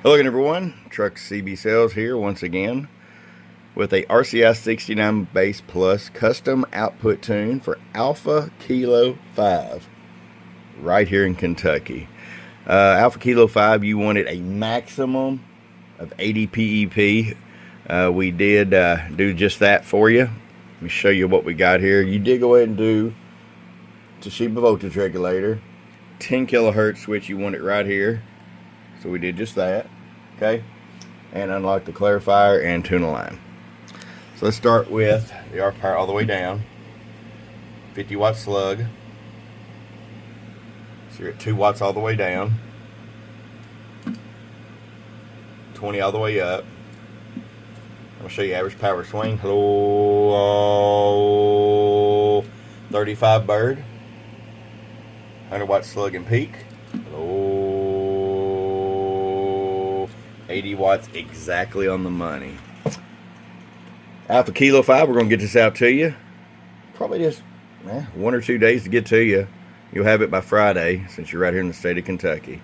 Hello again, everyone. Truck CB Sales here once again with a RCI 69 Base Plus custom output tune for Alpha Kilo 5 right here in Kentucky. Alpha Kilo 5, you wanted a maximum of 80 PEP. We did do just that for you. Let me show you what we got here. You did go ahead and do Toshiba voltage regulator, 10 kilohertz switch. You want it right here. So we did just that, okay? And unlock the clarifier and tune a line. So let's start with the arc power all the way down. 50 watt slug. So you're at 2 watts all the way down. 20 all the way up. I'm going to show you average power swing. Hello. 35 bird. 100 watt slug and peak. Hello. 80 watts exactly on the money. Alpha Kilo 5, we're going to get this out to you. Probably just 1 or 2 days to get to you. You'll have it by Friday since you're right here in the state of Kentucky.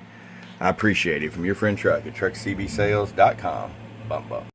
I appreciate it. From your friend Truck at truckcbsales.com. Bump up.